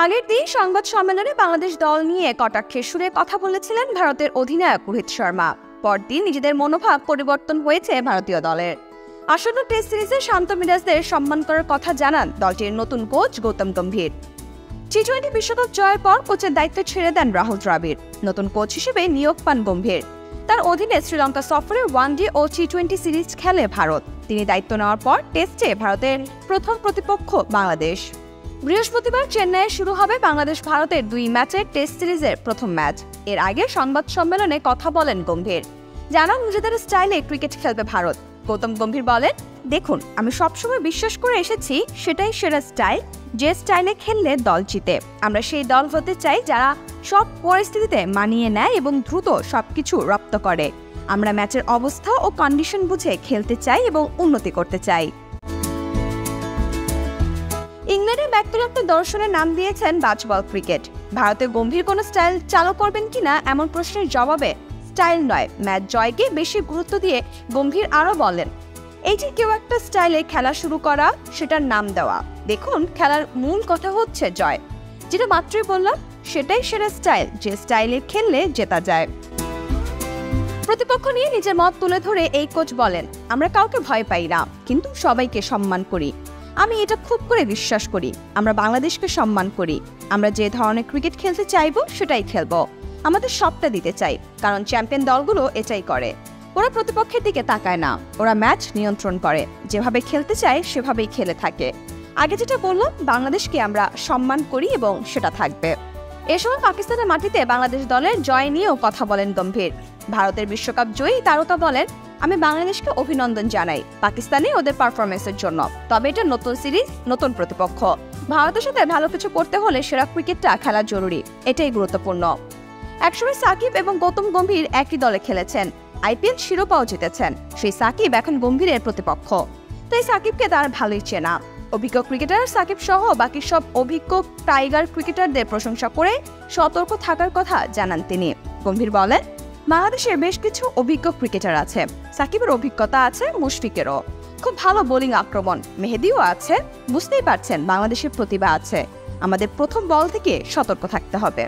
আগের দিন সংবাদ সম্মেলনে বাংলাদেশ দল নিয়ে কটাক্ষের সুরে কথা বলেছিলেন ভারতের অধিনায়ক রোহিত শর্মা। পরদিন নিজেদের মনোভাব পরিবর্তন হয়েছে ভারতীয় দলের। আসন্ন টেস্ট সিরিজে শান্ত মিরাজদের সম্মান করার কথা জানান দলটির নতুন কোচ গৌতম গম্ভীর। টি-20 বিশ্বকাপ জয়ের পর কোচের দায়িত্ব ছেড়ে দেন রাহুল দ্রাবিড়। নতুন কোচ হিসেবে নিয়োগ পান গম্ভীর। তার অধীনে শ্রীলঙ্কা সফরে ওয়ানডে ও টি-20 সিরিজ খেলে ভারত। তিনি দায়িত্ব নেওয়ার পর টেস্টে ভারতের প্রথম প্রতিপক্ষ বাংলাদেশ। বৃহস্পতিবার চেন্নাইয়ে শুরু হবে বাংলাদেশ ভারতের 2 ম্যাচের টেস্ট সিরিজের প্রথম ম্যাচ। এর আগে সংবাদ সম্মেলনে কথা বলেন গম্ভীর, জানান নিজেদের স্টাইলে ক্রিকেট খেলবে ভারত। গৌতম গম্ভীর বলেন, দেখুন, আমি সবসময় বিশ্বাস করে এসেছি সেটাই সেরা স্টাইল, যে স্টাইলে খেললে দল জিতে। আমরা সেই দল হতে চাই যারা সব পরিস্থিতিতে মানিয়ে নেয় এবং দ্রুত সবকিছু রপ্ত করে। আমরা ম্যাচের অবস্থা ও কন্ডিশন বুঝে খেলতে চাই এবং উন্নতি করতে চাই। ইংল্যান্ডের ব্যক্তিগত দর্শনের নাম দিয়েছেন বাজবল ক্রিকেট। ভারতে গম্ভীর কোনো স্টাইল চালু করবেন কিনা এমন প্রশ্নের জবাবে স্টাইল নয়, ম্যাচ জয়কে বেশি গুরুত্ব দিয়ে গম্ভীর আরও বলেন, এই যে কেউ একটা স্টাইলে খেলা শুরু করা, সেটার নাম দেওয়া। দেখুন, খেলার মূল কথা হচ্ছে জয়। যেটা মাত্রই বললাম, সেটাই সেরা স্টাইল, যে স্টাইলে খেললে জেতা যায়। প্রতিপক্ষ নিয়ে নিজের মত তুলে ধরে এই কোচ বলেন, আমরা কাউকে ভয় পাই না, কিন্তু সবাইকে সম্মান করি। আমি এটা খুব করে বিশ্বাস করি। আমরা বাংলাদেশকে সম্মান করি। আমরা যে ধরনের ক্রিকেট খেলতে চাইবো সেটাই খেলবো। আমাদের সবটা দিতে চাই, কারণ চ্যাম্পিয়ন দলগুলো এটাই করে। ওরা প্রতিপক্ষের দিকে তাকায় না, ওরা ম্যাচ নিয়ন্ত্রণ করে। যেভাবে খেলতে চায় সেভাবেই খেলে থাকে। আগে যেটা বললাম, বাংলাদেশকে আমরা সম্মান করি এবং সেটা থাকবে। এ সময় পাকিস্তানের মাটিতে বাংলাদেশ দলের জয় নিয়েও কথা বলেন গম্ভীর। ভারতের বিশ্বকাপ জয়ী তারকা বলেন, আমি বাংলাদেশকে অভিনন্দন জানাই পাকিস্তানে ওদের পারফরমেন্সের জন্য। তবে এটা নতুন সিরিজ, নতুন প্রতিপক্ষ। ভারতের সাথে ভালো কিছু করতে হলে সেরা ক্রিকেটটা খেলা জরুরি, এটাই গুরুত্বপূর্ণ। একসময় সাকিব এবং গৌতম গম্ভীর একই দলে খেলেছেন, আইপিএল শিরোপাও জিতেছেন। সেই সাকিব এখন গম্ভীরের প্রতিপক্ষ, তাই সাকিবকে তার ভালোই চেনা। অভিজ্ঞ ক্রিকেটার সাকিব সহ বাকি সব অভিজ্ঞ টাইগার ক্রিকেটারদের প্রশংসা করে সতর্ক থাকার কথা জানান তিনি। গম্ভীর বলেন, বাংলাদেশের বেশ কিছু অভিজ্ঞ ক্রিকেটার আছে। সাকিবের অভিজ্ঞতা আছে, মুশফিকেরও খুব ভালো বোলিং আক্রমণ, মেহেদিও আছে। বুঝতেই পারছেন বাংলাদেশের প্রতিভা আছে। আমাদের প্রথম বল থেকে সতর্ক থাকতে হবে।